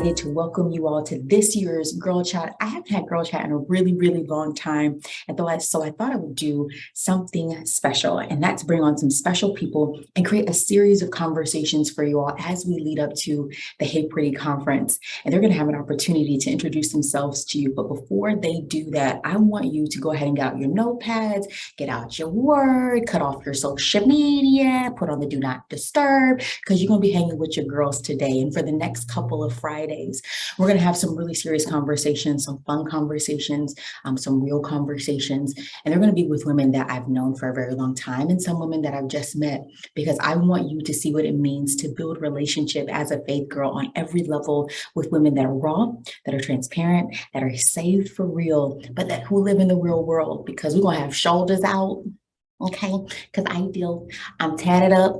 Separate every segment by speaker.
Speaker 1: excited to welcome you all to this year's Girl Chat. I haven't had Girl Chat in a really, really long time. So I thought I would do something special, and that's bring on some special people and create a series of conversations for you all as we lead up to the Hey Pretty conference. And they're going to have an opportunity to introduce themselves to you. But before they do that, I want you to go ahead and get out your notepads, get out your word, cut off your social media, put on the do not disturb, because you're going to be hanging with your girls today. And for the next couple of Fridays, we're going to have some really serious conversations, some fun conversations, some real conversations. And they're going to be with women that I've known for a very long time and some women that I've just met, because I want you to see what it means to build relationship as a faith girl on every level with women that are raw, that are transparent, that are saved for real, but that who live in the real world, because we're going to have shoulders out. Okay, because I'm tatted up,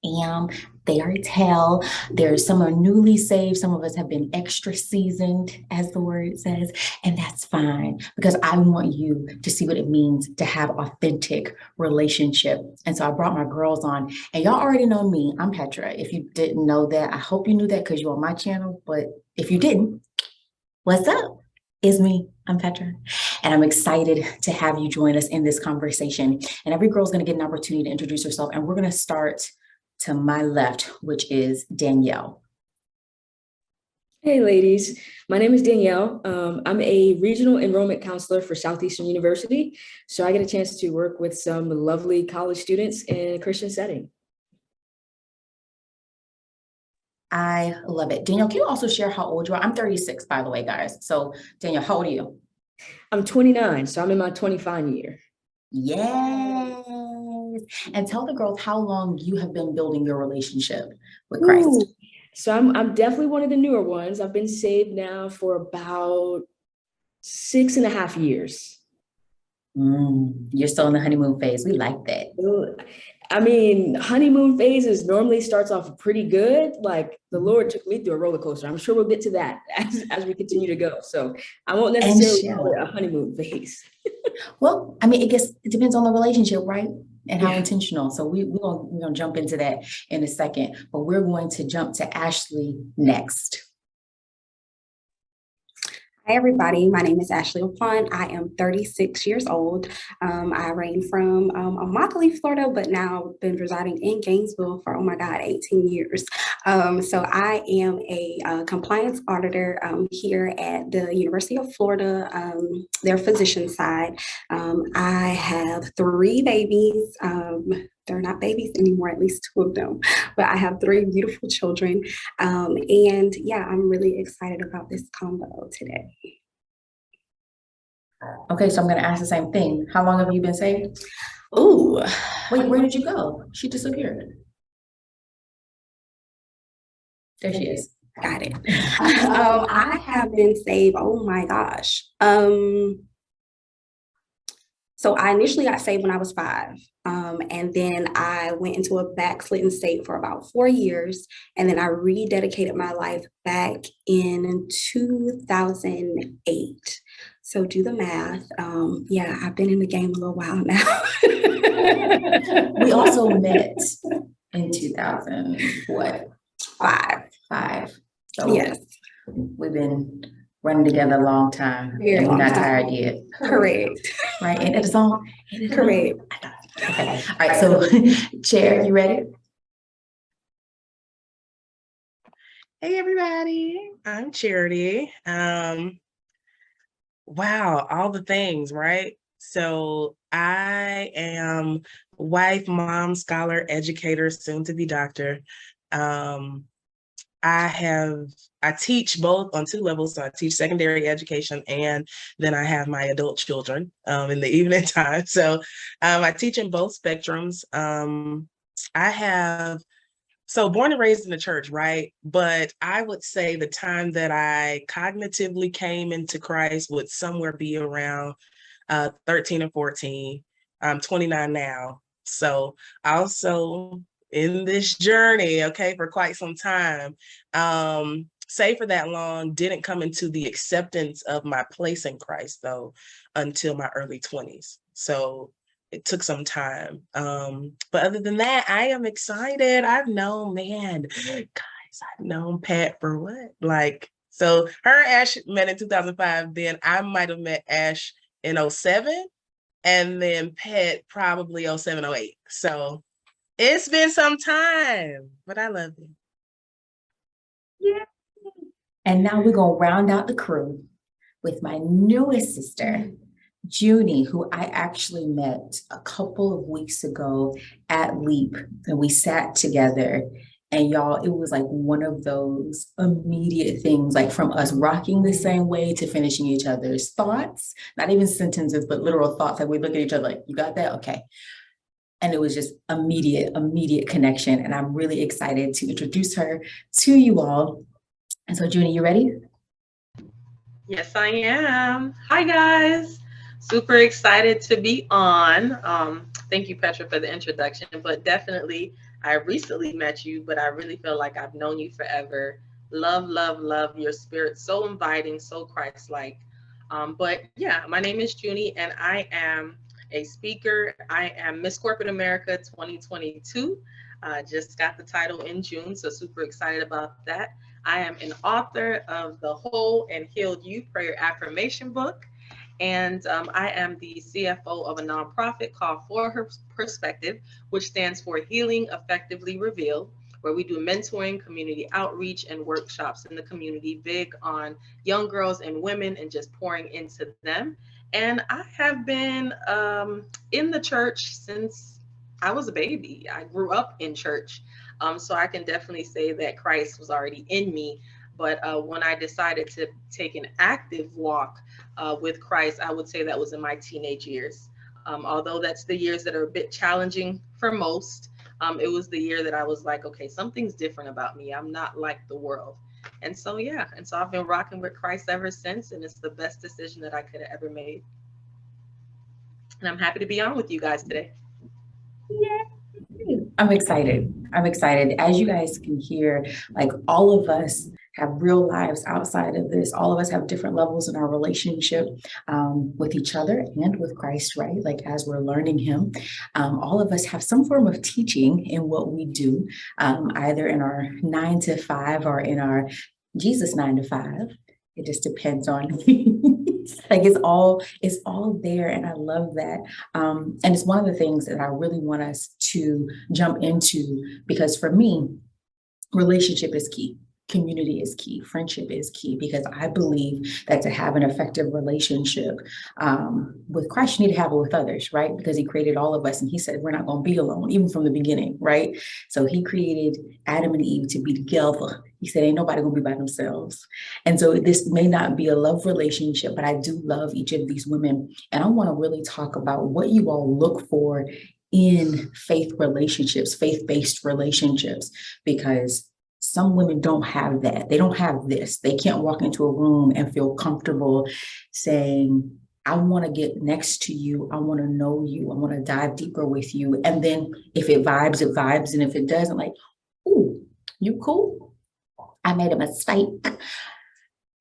Speaker 1: and they are tell. There's some are newly saved. Some of us have been extra seasoned, as the word says, and that's fine, because I want you to see what it means to have authentic relationship. And so I brought my girls on, and y'all already know me. I'm Petra. If you didn't know that, I hope you knew that because you're on my channel. But if you didn't, what's up? It's me. I'm Petra, and I'm excited to have you join us in this conversation. And every girl's going to get an opportunity to introduce herself, and we're going to start to my left, which is Danielle.
Speaker 2: Hey ladies, my name is Danielle. I'm a regional enrollment counselor for Southeastern University. So I get a chance to work with some lovely college students in a Christian setting.
Speaker 1: I love it. Danielle, can you also share how old you are? I'm 36, by the way, guys. So Danielle, how old are you?
Speaker 2: I'm 29, so I'm in my 25 year.
Speaker 1: Yes. And tell the girls how long you have been building your relationship with Christ.
Speaker 2: Ooh. So I'm definitely one of the newer ones. I've been saved now for about 6.5 years.
Speaker 1: You're still in the honeymoon phase. We like that.
Speaker 2: I mean, honeymoon phases normally starts off pretty good. Like the Lord took me through a roller coaster. I'm sure we'll get to that as we continue to go. So I won't necessarily call it a honeymoon phase.
Speaker 1: Well, I mean, it depends on the relationship, right? And how intentional. So we're gonna jump into that in a second, but we're going to jump to Ashley next.
Speaker 3: Hi, everybody. My name is Ashley LaPont. I am 36 years old. I reign from Immokalee, Florida, but now been residing in Gainesville for, 18 years. So I am a compliance auditor here at the University of Florida, their physician side. I have 3 babies. They're not babies anymore, at least 2 of them, but I have 3 beautiful children. And yeah, I'm really excited about this combo today.
Speaker 1: Okay, so I'm going to ask the same thing. How long have you been saved?
Speaker 3: Oh,
Speaker 1: wait, where did you go? She disappeared. There she is.
Speaker 3: Got it. I have been saved, oh my gosh. So I initially got saved when I was 5. And then I went into a backslidden state for about 4 years. And then I rededicated my life back in 2008. So do the math. Yeah, I've been in the game a little while now.
Speaker 1: We also met in 2000, what? 5. So
Speaker 3: yes.
Speaker 1: We've been running together a long time. And we're not tired yet.
Speaker 3: Correct.
Speaker 1: Right? And it's all
Speaker 3: correct.
Speaker 1: Okay. All right. So Chair, you ready?
Speaker 4: Hey everybody, I'm Charity. Wow, all the things, right? So I am wife, mom, scholar, educator, soon to be doctor. I teach both on 2 levels. So I teach secondary education, and then I have my adult children in the evening time. So I teach in both spectrums. So born and raised in the church, right? But I would say the time that I cognitively came into Christ would somewhere be around 13 and 14. I'm 29 now. So also in this journey, okay, for quite some time, say for that long, didn't come into the acceptance of my place in Christ though until my early 20s. So it took some time. But other than that, I am excited. I've known Pat for what? Like So her and Ash met in 2005. Then I might have met Ash in 07, and then Pet probably 07, 08. So it's been some time, but I love you.
Speaker 1: Yeah. And now we're going to round out the crew with my newest sister, Junie, who I actually met a couple of weeks ago at Leap, and we sat together. And y'all, it was like one of those immediate things, like from us rocking the same way to finishing each other's thoughts, not even sentences, but literal thoughts. Like we look at each other like, you got that? Okay. And it was just immediate connection. And I'm really excited to introduce her to you all. And so, Junie, you ready?
Speaker 5: Yes, I am. Hi, guys. Super excited to be on. Thank you, Petra, for the introduction. But definitely, I recently met you, but I really feel like I've known you forever. Love, love, love your spirit. So inviting, so Christ-like. But yeah, my name is Junie, and I am a speaker. I am Miss Corporate America 2022. Just got the title in June, so super excited about that. I am an author of the Whole and Healed You Prayer Affirmation book, and I am the CFO of a nonprofit called For Her Perspective, which stands for Healing Effectively Revealed, where we do mentoring, community outreach, and workshops in the community, big on young girls and women and just pouring into them. And I have been in the church since I was a baby. I grew up in church. So I can definitely say that Christ was already in me. But when I decided to take an active walk with Christ, I would say that was in my teenage years. Although that's the years that are a bit challenging for most, it was the year that I was like, okay, something's different about me. I'm not like the world. And so, yeah. And so I've been rocking with Christ ever since. And it's the best decision that I could have ever made. And I'm happy to be on with you guys today.
Speaker 1: I'm excited. I'm excited. As you guys can hear, like all of us have real lives outside of this. All of us have different levels in our relationship with each other and with Christ, right? Like as we're learning him, all of us have some form of teaching in what we do, either in our 9 to 5 or in our Jesus 9 to 5. It just depends on like it's all there, and I love that. And it's one of the things that I really want us to jump into, because for me, relationship is key. Community is key. Friendship is key, because I believe that to have an effective relationship with Christ, you need to have it with others, right? Because he created all of us and he said we're not going to be alone, even from the beginning, right? So he created Adam and Eve to be together. He said ain't nobody going to be by themselves. And so this may not be a love relationship, but I do love each of these women. And I want to really talk about what you all look for in faith relationships, faith-based relationships, because some women don't have that. They don't have this. They can't walk into a room and feel comfortable saying, I want to get next to you. I want to know you. I want to dive deeper with you. And then if it vibes, it vibes. And if it doesn't, like, ooh, you cool? I made a mistake.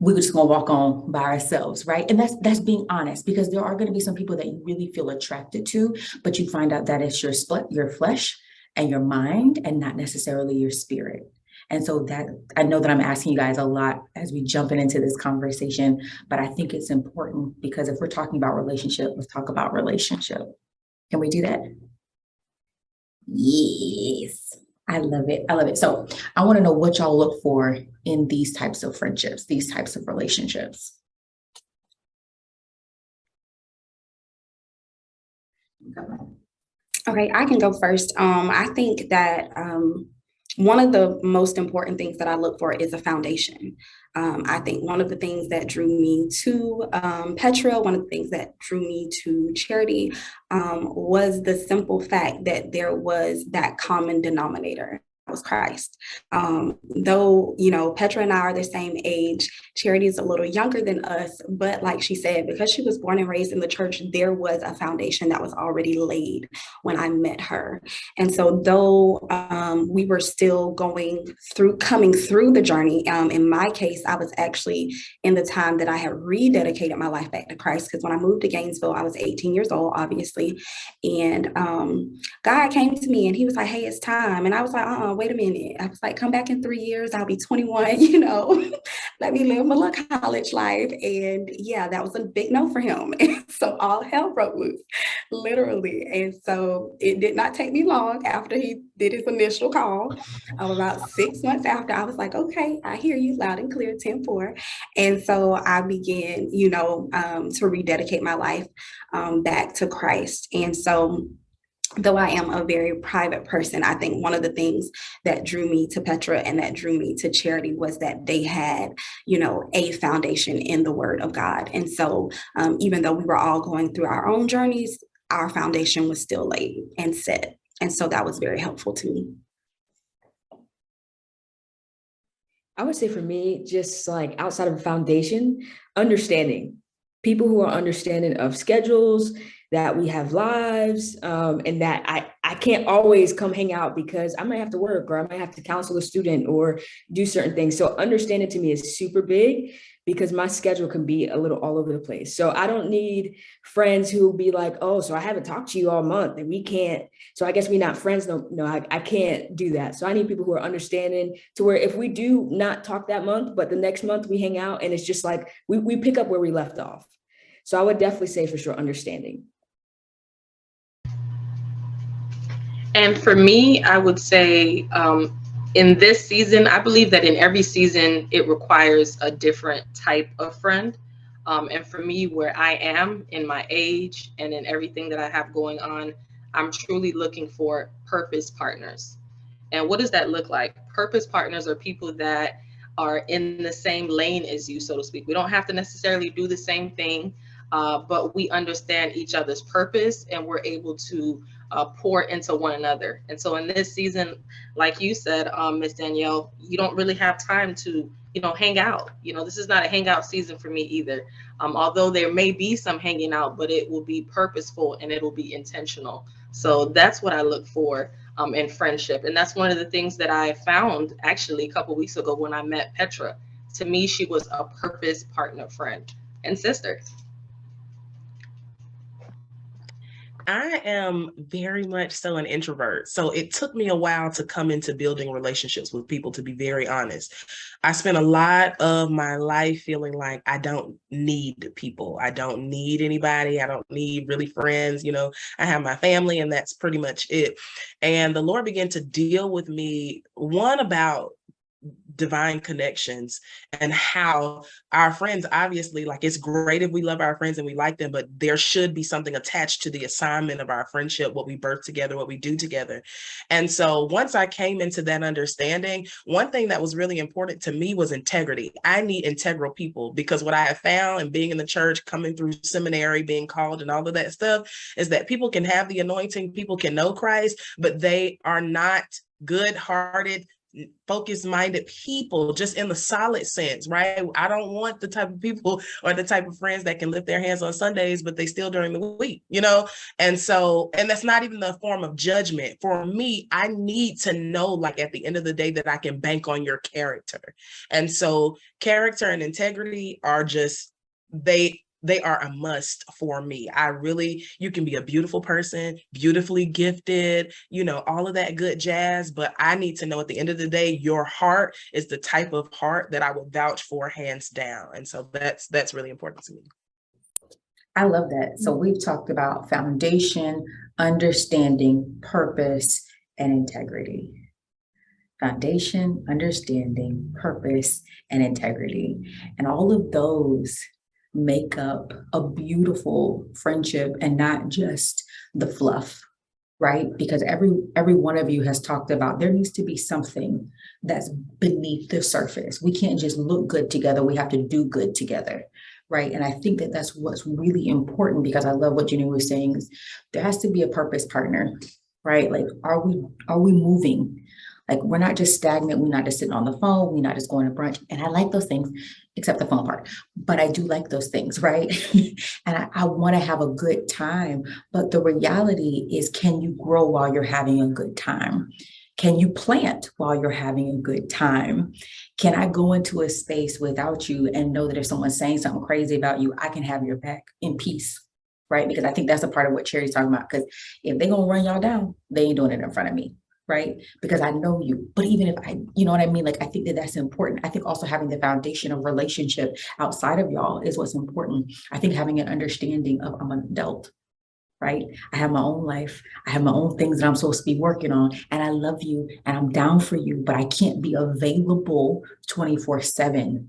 Speaker 1: We're just gonna walk on by ourselves, right? And that's being honest, because there are going to be some people that you really feel attracted to, but you find out that it's your flesh and your mind, and not necessarily your spirit. And so that I know that I'm asking you guys a lot as we jump into this conversation, but I think it's important, because if we're talking about relationship, let's talk about relationship. Can we do that? Yes. I love it. I love it. So I want to know what y'all look for in these types of friendships, these types of relationships.
Speaker 3: Okay, I can go first. I think that one of the most important things that I look for is a foundation. I think one of the things that drew me to Petra, one of the things that drew me to Charity, was the simple fact that there was that common denominator. Was Christ. Though, you know, Petra and I are the same age, Charity is a little younger than us, but like she said, because she was born and raised in the church, there was a foundation that was already laid when I met her. And so though we were still coming through the journey, in my case, I was actually in the time that I had rededicated my life back to Christ, because when I moved to Gainesville, I was 18 years old, obviously. And God came to me and he was like, hey, it's time. And I was like, wait a minute. I was like, come back in 3 years, I'll be 21, you know. let me live my little college life. And yeah, that was a big no for him. And so all hell broke loose, literally. And so it did not take me long after he did his initial call. About 6 months after, I was like, okay, I hear you loud and clear, 10-4. And so I began, to rededicate my life back to Christ. And so though I am a very private person, I think one of the things that drew me to Petra and that drew me to Charity was that they had, a foundation in the Word of God. And so even though we were all going through our own journeys, our foundation was still laid and set. And so that was very helpful to me.
Speaker 2: I would say for me, just like outside of a foundation, understanding people who are understanding of schedules, that we have lives, and that I can't always come hang out because I might have to work or I might have to counsel a student or do certain things. So understanding to me is super big because my schedule can be a little all over the place. So I don't need friends who will be like, oh, so I haven't talked to you all month and we can't, so I guess we're not friends. No, I can't do that. So I need people who are understanding to where if we do not talk that month, but the next month we hang out and it's just like, we pick up where we left off. So I would definitely say for sure, understanding.
Speaker 5: And for me, I would say in this season, I believe that in every season, it requires a different type of friend. And for me, where I am in my age and in everything that I have going on, I'm truly looking for purpose partners. And what does that look like? Purpose partners are people that are in the same lane as you, so to speak. We don't have to necessarily do the same thing, but we understand each other's purpose and we're able to pour into one another. And so in this season, like you said, Ms. Danielle, you don't really have time to, hang out. This is not a hangout season for me either. Although there may be some hanging out, but it will be purposeful and it will be intentional. So that's what I look for in friendship. And that's one of the things that I found actually a couple of weeks ago when I met Petra. To me, she was a purpose partner, friend, and sister.
Speaker 4: I am very much so an introvert. So it took me a while to come into building relationships with people, to be very honest. I spent a lot of my life feeling like I don't need people. I don't need anybody. I don't need really friends. I have my family and that's pretty much it. And the Lord began to deal with me, one, about divine connections and how our friends, obviously, like, it's great if we love our friends and we like them, but there should be something attached to the assignment of our friendship, what we birth together, what we do together. And so once I came into that understanding, one thing that was really important to me was integrity. I need integral people, because what I have found, and being in the church, coming through seminary, being called and all of that stuff, is that people can have the anointing, people can know Christ, but they are not good-hearted, focus-minded people, just in the solid sense, right? I don't want the type of people or the type of friends that can lift their hands on Sundays, but they steal during the week, And so, and that's not even the form of judgment. For me, I need to know, like, at the end of the day, that I can bank on your character. And so character and integrity are just, they are a must for me. You can be a beautiful person, beautifully gifted, all of that good jazz, but I need to know at the end of the day, your heart is the type of heart that I would vouch for hands down. And so that's really important to me.
Speaker 1: I love that. So we've talked about foundation, understanding, purpose, and integrity. Foundation, understanding, purpose, and integrity. And all of those make up a beautiful friendship and not just the fluff, right? Because every one of you has talked about there needs to be something that's beneath the surface. We can't just look good together. We have to do good together, right? And I think that that's what's really important, because I love what Jenny was saying, is there has to be a purpose partner, right? Like, are we moving? Like, we're not just stagnant. We're not just sitting on the phone. We're not just going to brunch. And I like those things, except the phone part. But I do like those things, right? And I want to have a good time. But the reality is, can you grow while you're having a good time? Can you plant while you're having a good time? Can I go into a space without you and know that if someone's saying something crazy about you, I can have your back in peace, right? Because I think that's a part of what Cherry's talking about. Because if they're going to run y'all down, they ain't doing it in front of me. right? Because I know you. But even if you know what I mean? Like, I think that that's important. I think also having the foundation of relationship outside of y'all is what's important. I think having an understanding of I'm an adult, right? I have my own life. I have my own things that I'm supposed to be working on. And I love you and I'm down for you, but I can't be available 24/7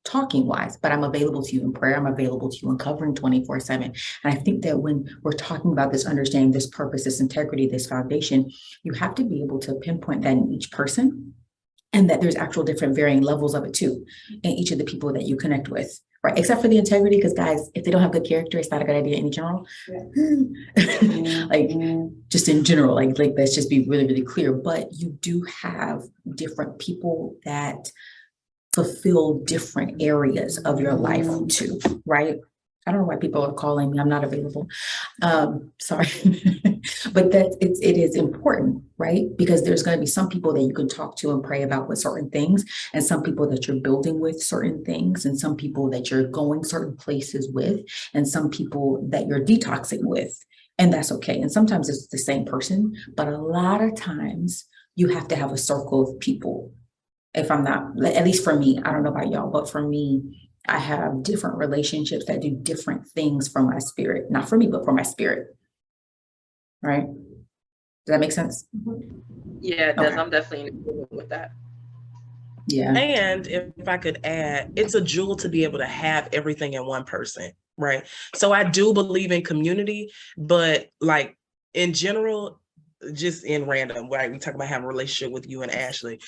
Speaker 1: talking wise, but I'm available to you in prayer. I'm available to you in covering 24/7. And I think that when we're talking about this understanding, this purpose, this integrity, this foundation, you have to be able to pinpoint that in each person, and that there's actual different varying levels of it too, in each of the people that you connect with, right? Except for the integrity, because guys, if they don't have good character, it's not a good idea in general. Like, just in general, like let's just be really, really clear. But you do have different people that fulfill different areas of your life too, right? I don't know why people are calling me. I'm not available. Sorry, but it is important, right? Because there's going to be some people that you can talk to and pray about with certain things, and some people that you're building with certain things, and some people that you're going certain places with, and some people that you're detoxing with, and that's okay. And sometimes it's the same person, but a lot of times you have to have a circle of people. If I'm not, at least for me, I don't know about y'all, but for me, I have different relationships that do different things for my spirit, not for me, but for my spirit. Right? Does that make sense?
Speaker 5: Yeah, it does.
Speaker 1: Okay.
Speaker 5: I'm definitely in agreement with that.
Speaker 1: Yeah.
Speaker 4: And if I could add, it's a jewel to be able to have everything in one person, right? So I do believe in community, but like in general, just in random, right? We talk about having a relationship with you and Ashley.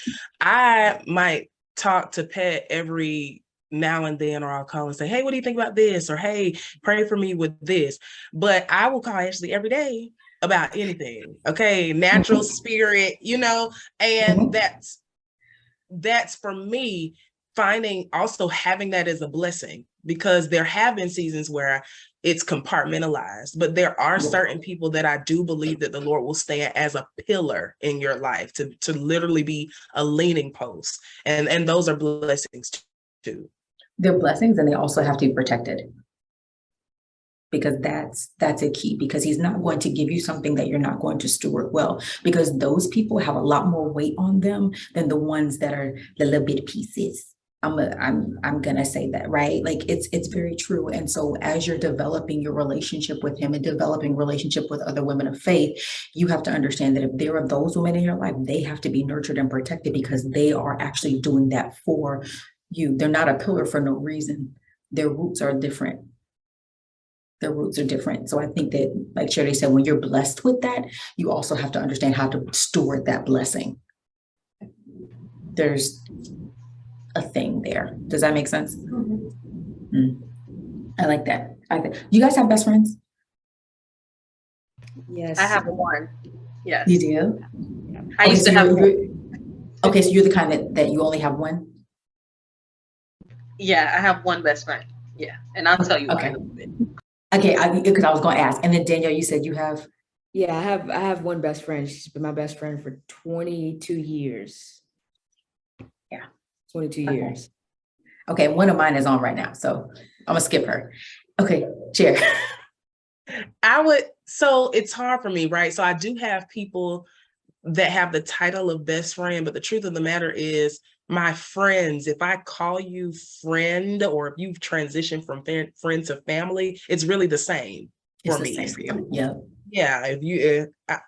Speaker 4: I might talk to Pet every now and then, or I'll call and say, hey, what do you think about this? Or hey, pray for me with this. But I will call Ashley every day about anything. Okay. Natural spirit, you know, and that's for me, finding also having that as a blessing, because there have been seasons where it's compartmentalized, but there are certain people that I do believe that the Lord will stand as a pillar in your life to literally be a leaning post. And those are blessings too.
Speaker 1: They're blessings, and they also have to be protected. Because that's a key, because he's not going to give you something that you're not going to steward well, because those people have a lot more weight on them than the ones that are the little bit pieces. I'm gonna say that, right? Like it's very true. And so as you're developing your relationship with him and developing relationship with other women of faith, you have to understand that if there are those women in your life, they have to be nurtured and protected, because they are actually doing that for you. They're not a pillar for no reason. Their roots are different. Their roots are different. So I think that, like Sherry said, when you're blessed with that, you also have to understand how to steward that blessing. There's a thing there. Does that make sense? I like that. You guys have best friends?
Speaker 2: Yes.
Speaker 5: I have one. Yes.
Speaker 1: You do?
Speaker 5: I used to have
Speaker 1: okay, so you're the kind that you only have one?
Speaker 5: Yeah, I have one best friend. Yeah. And I'll tell you why in a bit.
Speaker 1: Okay, because I was going to ask. And then Danielle, you said you have?
Speaker 2: Yeah, I have one best friend. She's been my best friend for 22 years.
Speaker 1: Yeah.
Speaker 2: 22 years.
Speaker 1: Okay, one of mine is on right now, so I'm gonna skip her. Okay, Chair.
Speaker 4: So it's hard for me, right? So I do have people that have the title of best friend, but the truth of the matter is, my friends, if I call you friend, or if you've transitioned from friend to family, it's really the same for me.
Speaker 1: Same for you. Yeah.
Speaker 4: Yeah. If you, I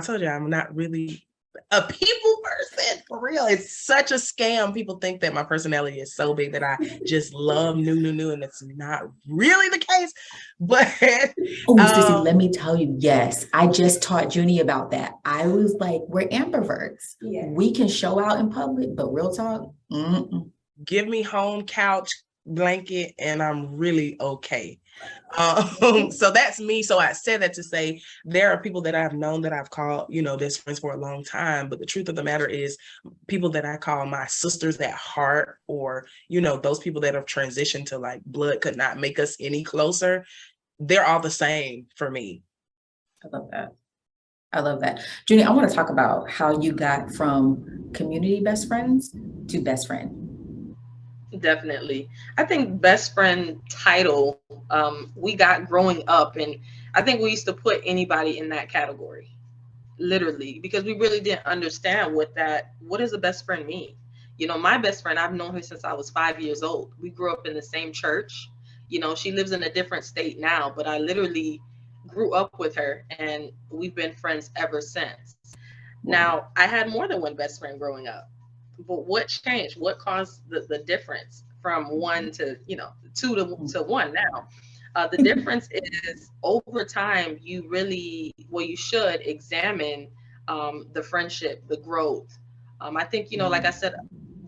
Speaker 4: told you I'm not really a people person for real. It's such a scam. People think that my personality is so big that I just love new, and it's not really the case. But
Speaker 1: Sissy, let me tell you, yes, I just taught Junie about that. I was like, we're ambiverts. Yeah. We can show out in public, but real talk,
Speaker 4: give me home couch blanket and I'm really okay. So that's me. So I said that to say there are people that I've known that I've called, best friends for a long time. But the truth of the matter is, people that I call my sisters at heart, or, those people that have transitioned to like blood could not make us any closer, they're all the same for me.
Speaker 1: I love that. Junie, I want to talk about how you got from community best friends to best friend.
Speaker 5: Definitely. I think best friend title, we got growing up, and I think we used to put anybody in that category. literally, because we really didn't understand what does a best friend mean. My best friend, I've known her since I was 5 years old. We grew up in the same church. She lives in a different state now, but I literally grew up with her, and we've been friends ever since. Now, I had more than one best friend growing up, but what changed? What caused the difference from one to, two to one now? The difference is over time, you should examine the friendship, the growth. I think, like I said,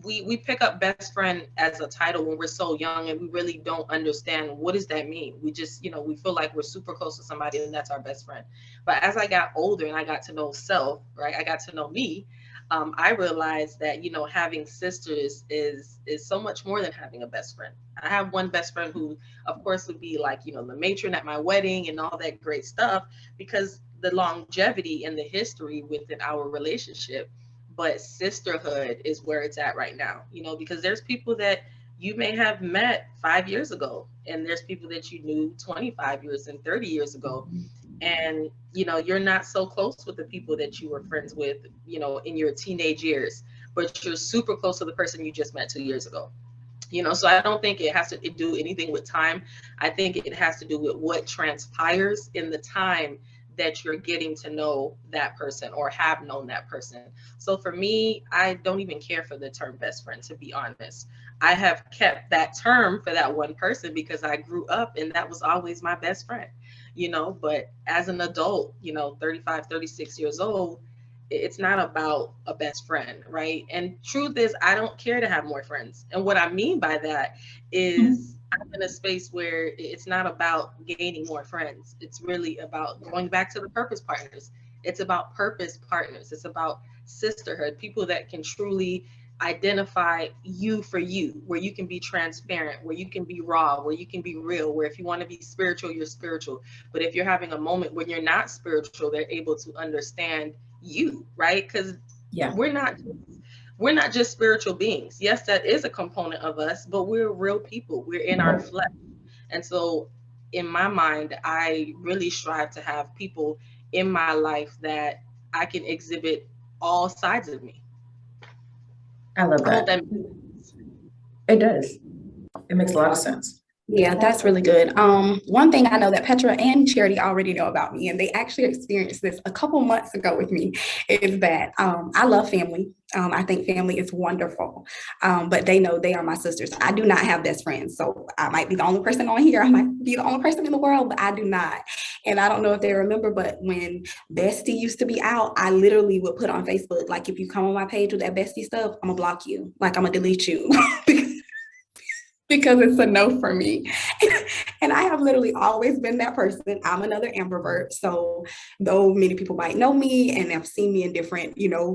Speaker 5: we pick up best friend as a title when we're so young, and we really don't understand what does that mean. We just, we feel like we're super close to somebody and that's our best friend. But as I got older and I got to know self, right, I got to know me, I realized that, having sisters is so much more than having a best friend. I have one best friend who, of course, would be like, the matron at my wedding and all that great stuff, because the longevity and the history within our relationship. But sisterhood is where it's at right now, because there's people that you may have met 5 years ago, and there's people that you knew 25 years and 30 years ago. And, you're not so close with the people that you were friends with, in your teenage years, but you're super close to the person you just met 2 years ago. So I don't think it has to do anything with time. I think it has to do with what transpires in the time that you're getting to know that person or have known that person. So for me, I don't even care for the term best friend, to be honest. I have kept that term for that one person because I grew up and that was always my best friend, but as an adult, 35, 36 years old, it's not about a best friend, right? And truth is, I don't care to have more friends. And what I mean by that is I'm in a space where it's not about gaining more friends. It's really about going back to the purpose partners. It's about purpose partners. It's about sisterhood, people that can truly identify you for you, where you can be transparent, where you can be raw, where you can be real, where if you want to be spiritual, you're spiritual. But if you're having a moment when you're not spiritual, they're able to understand you, right? Because we're not just spiritual beings. Yes, that is a component of us, but we're real people. We're in our flesh. And so in my mind, I really strive to have people in my life that I can exhibit all sides of me.
Speaker 1: I love that. It does. It makes a lot of sense.
Speaker 3: Yeah, that's really good. One thing I know that Petra and Charity already know about me, and they actually experienced this a couple months ago with me, is that I love family. I think family is wonderful, but they know they are my sisters. I do not have best friends, so I might be the only person on here. I might be the only person in the world, but I do not. And I don't know if they remember, but when Bestie used to be out, I literally would put on Facebook, like, if you come on my page with that Bestie stuff, I'm gonna block you. Like, I'm gonna delete you. Because it's a no for me. And I have literally always been that person. I'm another ambivert. So though many people might know me and have seen me in different,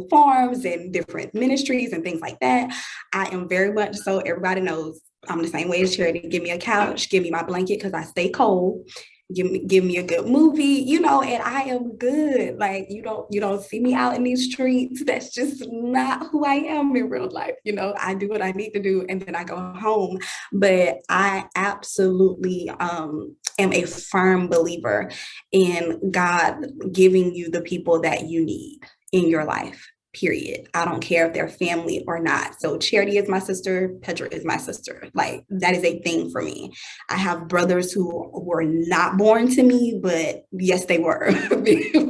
Speaker 3: forms and different ministries and things like that, I am very much so, everybody knows I'm the same way as Charity. Give me a couch, give me my blanket because I stay cold. Give me a good movie, and I am good. Like, you don't see me out in these streets. That's just not who I am in real life. I do what I need to do and then I go home. But I absolutely am a firm believer in God giving you the people that you need in your life. Period. I don't care if they're family or not. So Charity is my sister. Petra is my sister. Like, that is a thing for me. I have brothers who were not born to me, but yes, they were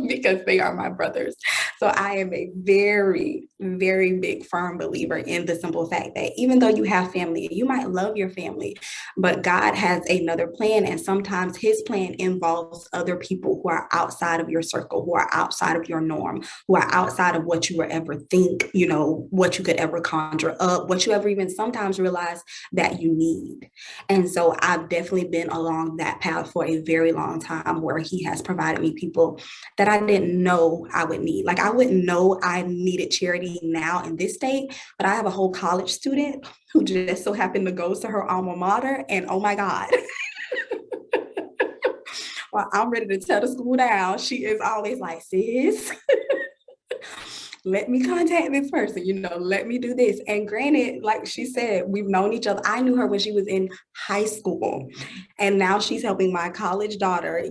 Speaker 3: because they are my brothers. So I am a very, very big, firm believer in the simple fact that even though you have family, you might love your family, but God has another plan. And sometimes his plan involves other people who are outside of your circle, who are outside of your norm, who are outside of what you were ever think, what you could ever conjure up, what you ever even sometimes realize that you need. And so I've definitely been along that path for a very long time, where he has provided me people that I didn't know I would need. Like, I wouldn't know I needed Charity now in this state, but I have a whole college student who just so happened to go to her alma mater, and oh my God. While I'm ready to tear the school down, she is always like, sis. let me contact this person, let me do this. And granted, like she said, we've known each other. I knew her when she was in high school. And now she's helping my college daughter,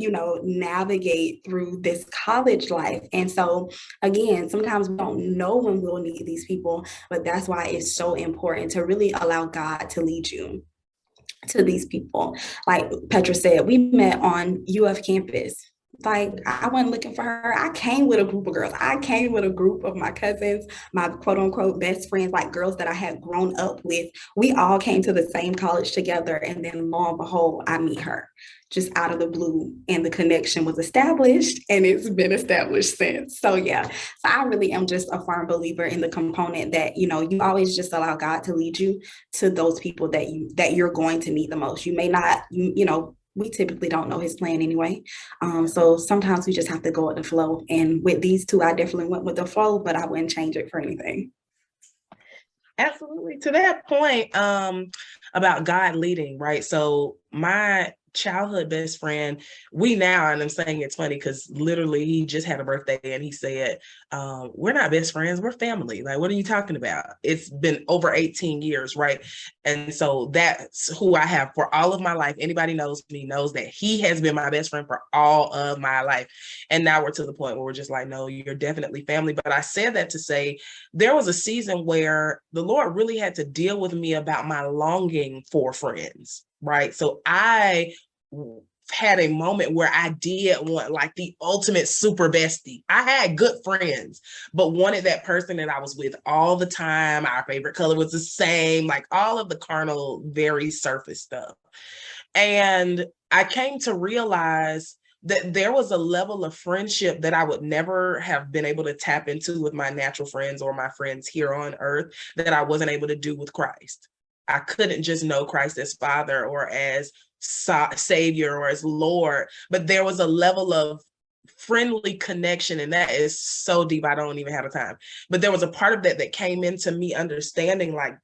Speaker 3: navigate through this college life. And so, again, sometimes we don't know when we'll need these people, but that's why it's so important to really allow God to lead you to these people. Like Petra said, we met on UF campus. Like, I wasn't looking for her. I came with a group of girls. I came with a group of my cousins, my quote unquote best friends, like girls that I had grown up with. We all came to the same college together. And then lo and behold, I meet her just out of the blue. And the connection was established, and it's been established since. So yeah, so I really am just a firm believer in the component that, you always just allow God to lead you to those people that you're going to meet the most. You may not, we typically don't know his plan anyway. So sometimes we just have to go with the flow. And with these two, I definitely went with the flow, but I wouldn't change it for anything.
Speaker 4: Absolutely. To that point, about God leading, right? So my childhood best friend, we now, and I'm saying it's funny because literally he just had a birthday and he said, we're not best friends, we're family. Like, what are you talking about? It's been over 18 years, right? And so that's who I have for all of my life. Anybody knows me knows that he has been my best friend for all of my life. And now we're to the point where we're just like, no, you're definitely family. But I said that to say there was a season where the Lord really had to deal with me about my longing for friends, right? So I had a moment where I did want like the ultimate super bestie. I had good friends, but wanted that person that I was with all the time. Our favorite color was the same, like all of the carnal, very surface stuff. And I came to realize that there was a level of friendship that I would never have been able to tap into with my natural friends or my friends here on earth that I wasn't able to do with Christ. I couldn't just know Christ as Father or as Savior or as Lord, but there was a level of friendly connection, and that is so deep I don't even have the time. But there was a part of that that came into me understanding like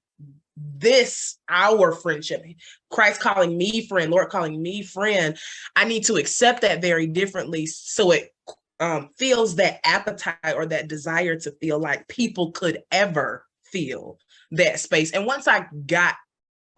Speaker 4: this, our friendship, Christ calling me friend, Lord calling me friend, I need to accept that very differently so it feels that appetite or that desire to feel like people could ever feel that space. And once I got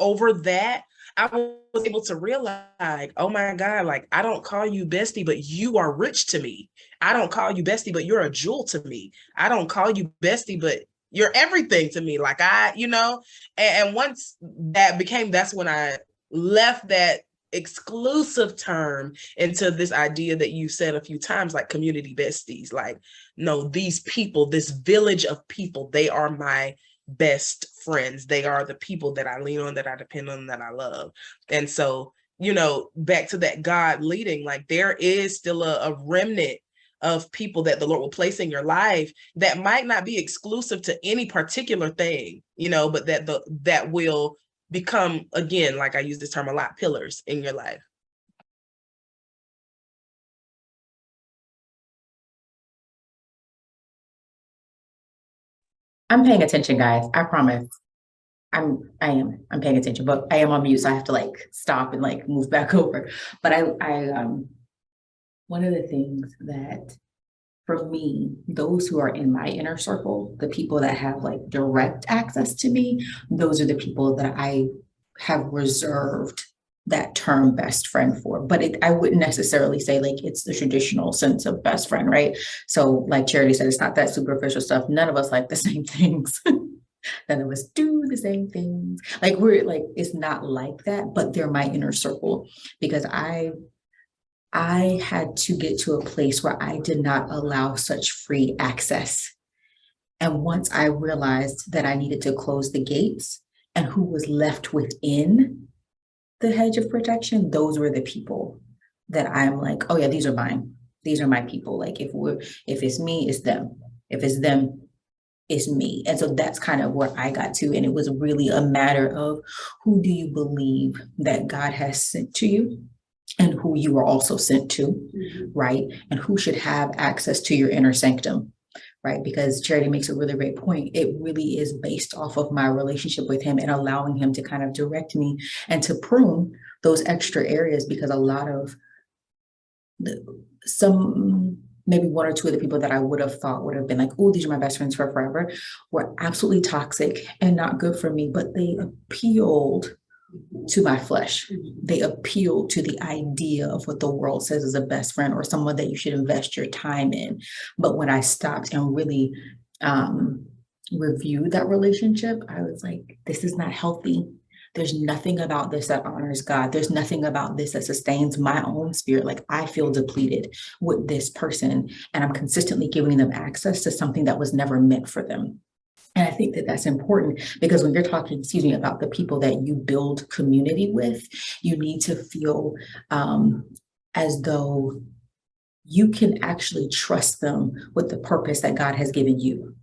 Speaker 4: over that, I was able to realize, oh my God, like I don't call you bestie, but you are rich to me. I don't call you bestie, but you're a jewel to me. I don't call you bestie, but you're everything to me. Like and once that became, that's when I left that exclusive term into this idea that you said a few times, like community besties. Like, no, these people, this village of people, they are my best friends. They are the people that I lean on, that I depend on, that I love. And so, back to that God leading, like there is still a remnant of people that the Lord will place in your life that might not be exclusive to any particular thing, but that will become, again, like I use this term a lot, pillars in your life.
Speaker 1: I'm paying attention, guys. I promise. I'm paying attention, but I am on mute, so I have to like stop and like move back over. But I one of the things that for me, those who are in my inner circle, the people that have like direct access to me, those are the people that I have reserved that term best friend for. But I wouldn't necessarily say like it's the traditional sense of best friend, right? So like Charity said, it's not that superficial stuff. None of us like the same things. None of us do the same things. Like we're like, it's not like that, but they're my inner circle because I had to get to a place where I did not allow such free access. And once I realized that I needed to close the gates and who was left within the hedge of protection, those were the people that I'm like, oh yeah, these are mine. These are my people. Like if it's me, it's them. If it's them, it's me. And so that's kind of where I got to. And it was really a matter of who do you believe that God has sent to you? And who you are also sent to, right? And who should have access to your inner sanctum, right? Because Charity makes a really great point. It really is based off of my relationship with him and allowing him to kind of direct me and to prune those extra areas, because a lot of maybe one or two of the people that I would have thought would have been like, oh, these are my best friends for forever, were absolutely toxic and not good for me, but they appealed to my flesh. They appeal to the idea of what the world says is a best friend or someone that you should invest your time in. But when I stopped and really reviewed that relationship, I was like, this is not healthy. There's nothing about this that honors God. There's nothing about this that sustains my own spirit. Like I feel depleted with this person, and I'm consistently giving them access to something that was never meant for them. And I think that that's important because when you're talking, excuse me, about the people that you build community with, you need to feel as though you can actually trust them with the purpose that God has given you.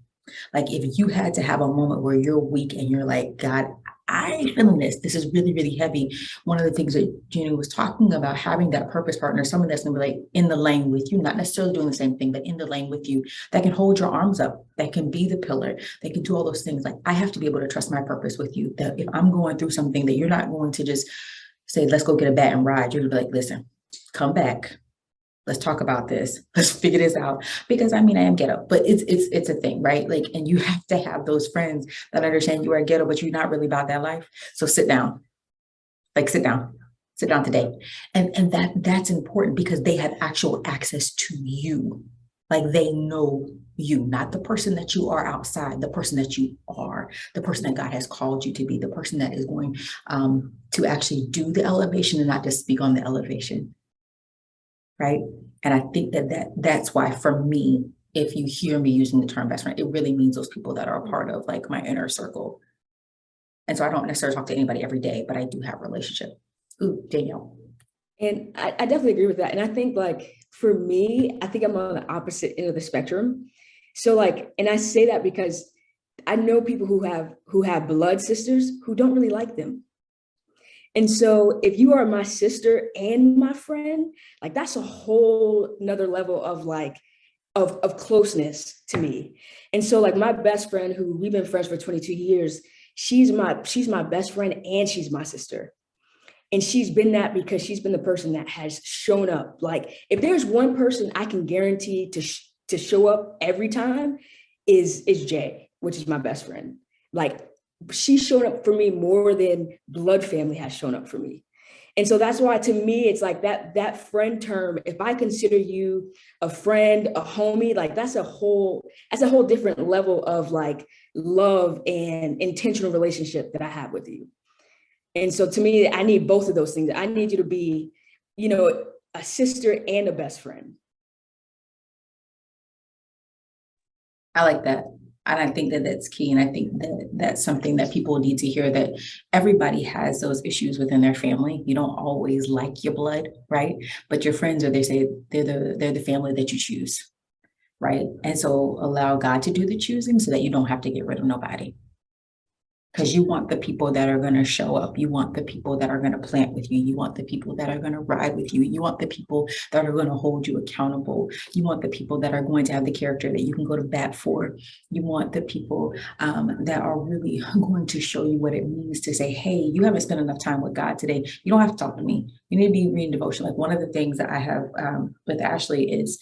Speaker 1: Like if you had to have a moment where you're weak and you're like, God, I ain't feeling this. This is really, really heavy. One of the things that Gina was talking about, having that purpose partner, someone that's gonna be like in the lane with you, not necessarily doing the same thing, but in the lane with you, that can hold your arms up, that can be the pillar, that can do all those things. Like I have to be able to trust my purpose with you, that if I'm going through something that you're not going to just say, let's go get a bat and ride. You're gonna be like, listen, come back. Let's talk about this. Let's figure this out. Because I mean, I am ghetto, but it's a thing, right? Like, and you have to have those friends that understand you are ghetto, but you're not really about that life. So sit down, like sit down today. And that's important because they have actual access to you. Like they know you, not the person that you are outside, the person that you are, the person that God has called you to be, the person that is going to actually do the elevation and not just speak on the elevation. Right. And I think that's why for me, if you hear me using the term best friend, it really means those people that are a part of like my inner circle. And so I don't necessarily talk to anybody every day, but I do have a relationship. Ooh, Danielle.
Speaker 2: And I definitely agree with that. And I think like for me, I think I'm on the opposite end of the spectrum. So like, and I say that because I know people who have blood sisters who don't really like them. And so if you are my sister and my friend, like that's a whole nother level of like of closeness to me. And so like my best friend, who we've been friends for 22 years, she's my best friend and she's my sister. And she's been that because she's been the person that has shown up. Like if there's one person I can guarantee to show up every time is Jay, which is my best friend. Like she showed up for me more than blood family has shown up for me. And so that's why to me, it's like that friend term, if I consider you a friend, a homie, like that's a whole different level of like love and intentional relationship that I have with you. And so to me, I need both of those things. I need you to be, a sister and a best friend.
Speaker 1: I like that. And I think that that's key. And I think that that's something that people need to hear, that everybody has those issues within their family. You don't always like your blood, right? But your friends, or they say they're the family that you choose, right? And so allow God to do the choosing so that you don't have to get rid of nobody. Because you want the people that are going to show up. You want the people that are going to plant with you. You want the people that are going to ride with you. You want the people that are going to hold you accountable. You want the people that are going to have the character that you can go to bat for. You want the people that are really going to show you what it means to say, hey, you haven't spent enough time with God today. You don't have to talk to me. You need to be reading devotion. Like one of the things that I have with Ashley is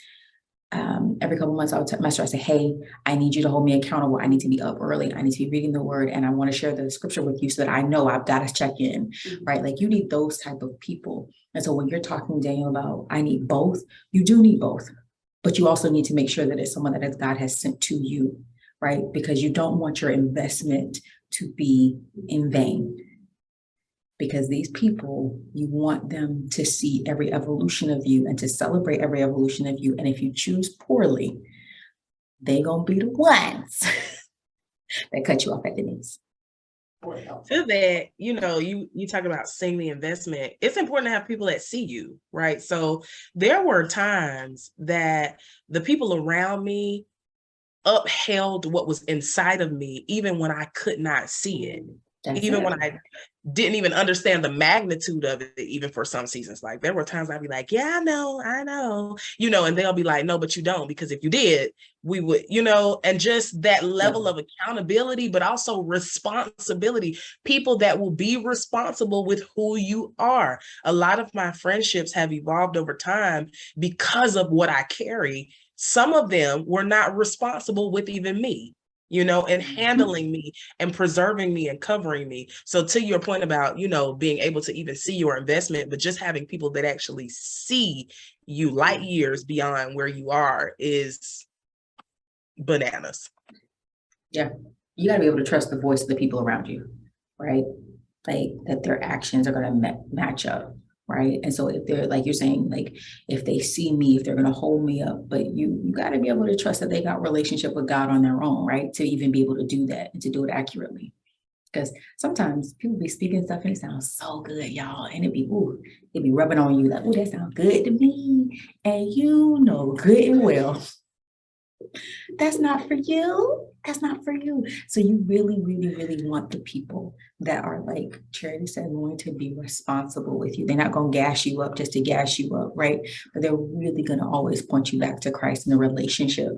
Speaker 1: every couple of months, I'll message her, I say, hey, I need you to hold me accountable. I need to be up early. I need to be reading the word. And I want to share the scripture with you so that I know I've got to check in, right? Like you need those type of people. And so when you're talking, Daniel, about I need both, you do need both. But you also need to make sure that it's someone that God has sent to you, right? Because you don't want your investment to be in vain. Because these people, you want them to see every evolution of you and to celebrate every evolution of you. And if you choose poorly, they're going to be the ones that cut you off at the knees.
Speaker 4: To that, you talk about seeing the investment. It's important to have people that see you, right? So there were times that the people around me upheld what was inside of me, even when I could not see it. Even when I didn't even understand the magnitude of it, even for some seasons. Like there were times I'd be like, yeah, I know, and they'll be like, no, but you don't, because if you did, we would, and just that level of accountability, but also responsibility, people that will be responsible with who you are. A lot of my friendships have evolved over time because of what I carry some of them were not responsible with even me, you know, and handling me and preserving me and covering me. So to your point about, you know, being able to even see your investment, but just having people that actually see you light years beyond where you are is bananas.
Speaker 1: Yeah. You got to be able to trust the voice of the people around you, right? Like that their actions are going to match up, right? And so if they're, like you're saying, like if they see me, if they're going to hold me up, but you got to be able to trust that they got relationship with God on their own, right? To even be able to do that and to do it accurately. Because sometimes people be speaking stuff and it sounds so good, y'all. And it be rubbing on you like, oh, that sounds good to me. And you know good and well, that's not for you. That's not for you. So you really, really, really want the people that are, like Charity said, going to be responsible with you. They're not going to gas you up just to gas you up, right? But they're really going to always point you back to Christ and the relationship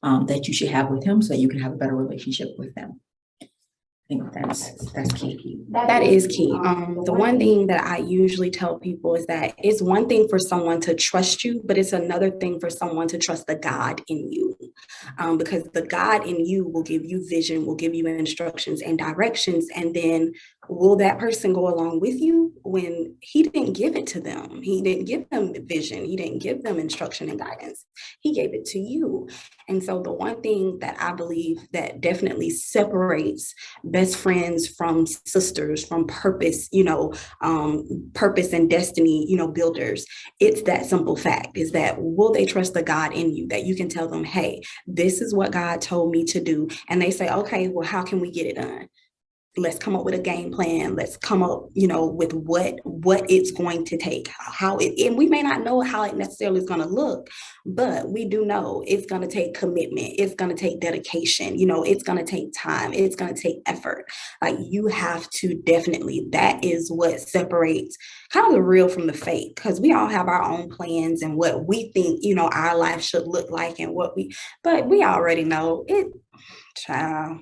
Speaker 1: that you should have with him so that you can have a better relationship with them. I think that's key.
Speaker 3: That is key. The one thing that I usually tell people is that it's one thing for someone to trust you, but it's another thing for someone to trust the God in you. Because the God in you will give you vision, will give you instructions and directions. And then will that person go along with you when he didn't give it to them? He didn't give them vision. He didn't give them instruction and guidance. He gave it to you. And so the one thing that I believe that definitely separates best friends from sisters, from purpose, purpose and destiny, builders, it's that simple fact is that will they trust the God in you, that you can tell them, hey, this is what God told me to do. And they say, okay, well, how can we get it done? Let's come up with a game plan. Let's come up, with what it's going to take, and we may not know how it necessarily is going to look, but we do know it's going to take commitment. It's going to take dedication. It's going to take time. It's going to take effort. Like you have to definitely, that is what separates kind of the real from the fake, because we all have our own plans and what we think, our life should look like and but we already know it, child.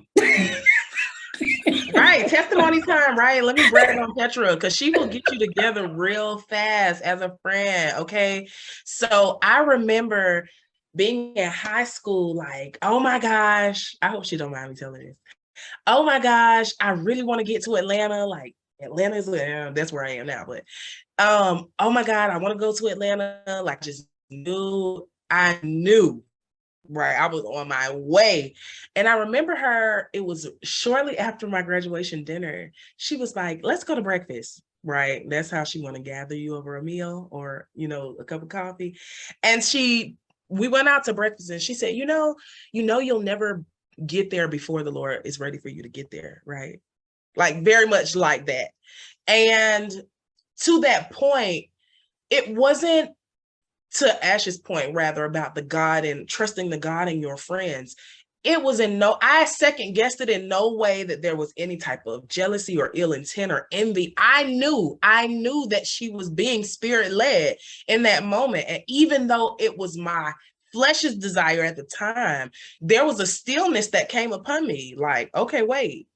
Speaker 4: Right, testimony time, right? Let me brag on Petra because she will get you together real fast as a friend, okay? So I remember being in high school, like, oh my gosh, I hope she don't mind me telling this. Oh my gosh, I really want to get to Atlanta. Like Atlanta is that's where I am now, but oh my God, I want to go to Atlanta. Like I knew. Right. I was on my way. And I remember it was shortly after my graduation dinner. She was like, let's go to breakfast. Right. That's how she want to gather you over a meal or, a cup of coffee. And we went out to breakfast and she said, you'll never get there before the Lord is ready for you to get there. Right. Like very much like that. And to that point, it wasn't, to Ash's point, rather, about the God and trusting the God in your friends. It was I second guessed it in no way that there was any type of jealousy or ill intent or envy. I knew that she was being spirit led in that moment. And even though it was my flesh's desire at the time, there was a stillness that came upon me. Like, okay, wait,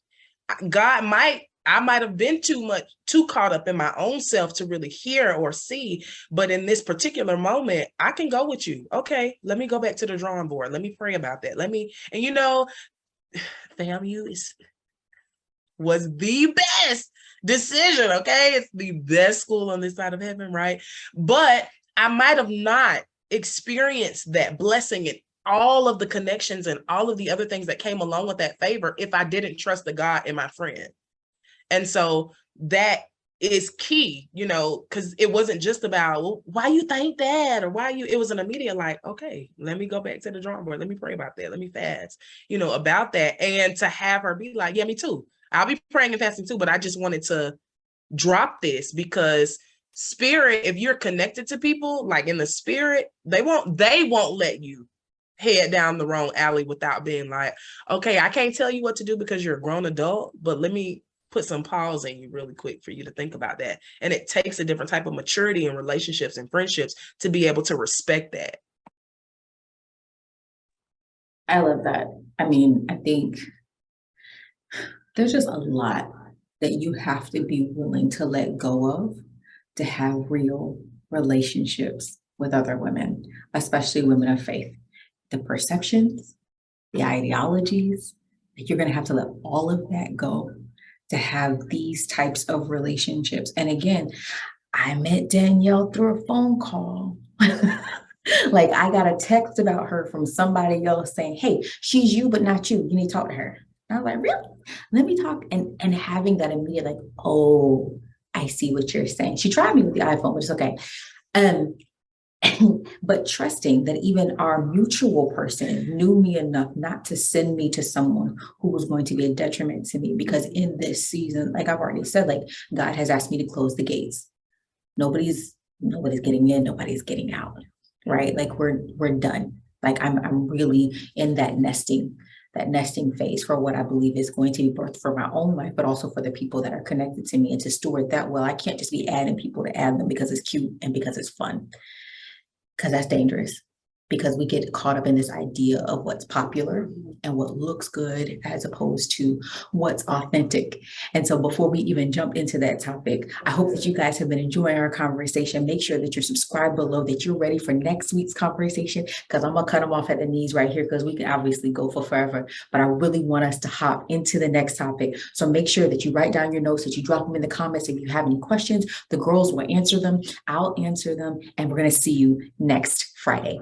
Speaker 4: I might have been too caught up in my own self to really hear or see. But in this particular moment, I can go with you. Okay, let me go back to the drawing board. Let me pray about that. FAMU was the best decision. Okay, it's the best school on this side of heaven, right? But I might have not experienced that blessing and all of the connections and all of the other things that came along with that favor if I didn't trust the God in my friend. And so that is key, because it wasn't just about, well, why you think that, or it was an immediate like, okay, let me go back to the drawing board. Let me pray about that. Let me fast, about that. And to have her be like, yeah, me too. I'll be praying and fasting too, but I just wanted to drop this because spirit, if you're connected to people, like in the spirit, they won't let you head down the wrong alley without being like, okay, I can't tell you what to do because you're a grown adult, but let me put some pause in you really quick for you to think about that. And it takes a different type of maturity in relationships and friendships to be able to respect that.
Speaker 1: I love that. I mean, I think there's just a lot that you have to be willing to let go of to have real relationships with other women, especially women of faith. the perceptions, the ideologies, that you're going to have to let all of that go to have these types of relationships. And again, I met Danielle through a phone call. Like I got a text about her from somebody else saying, hey, she's you, but not you. You need to talk to her. And I was like, really? Let me talk. And having that immediate, like, oh, I see what you're saying. She tried me with the iPhone, which is okay. But trusting that even our mutual person knew me enough not to send me to someone who was going to be a detriment to me. Because in this season, like I've already said, like God has asked me to close the gates. Nobody's getting in, nobody's getting out, right? Like we're done. Like I'm really in that nesting phase for what I believe is going to be birthed for my own life, but also for the people that are connected to me, and to steward that well. I can't just be adding people to add them because it's cute and because it's fun, because that's dangerous. Because we get caught up in this idea of what's popular and what looks good as opposed to what's authentic. And so before we even jump into that topic, I hope that you guys have been enjoying our conversation. Make sure that you're subscribed below, that you're ready for next week's conversation, because I'm gonna cut them off at the knees right here, because we can obviously go for forever, but I really want us to hop into the next topic. So make sure that you write down your notes, that you drop them in the comments. If you have any questions, the girls will answer them, I'll answer them, and we're gonna see you next Friday.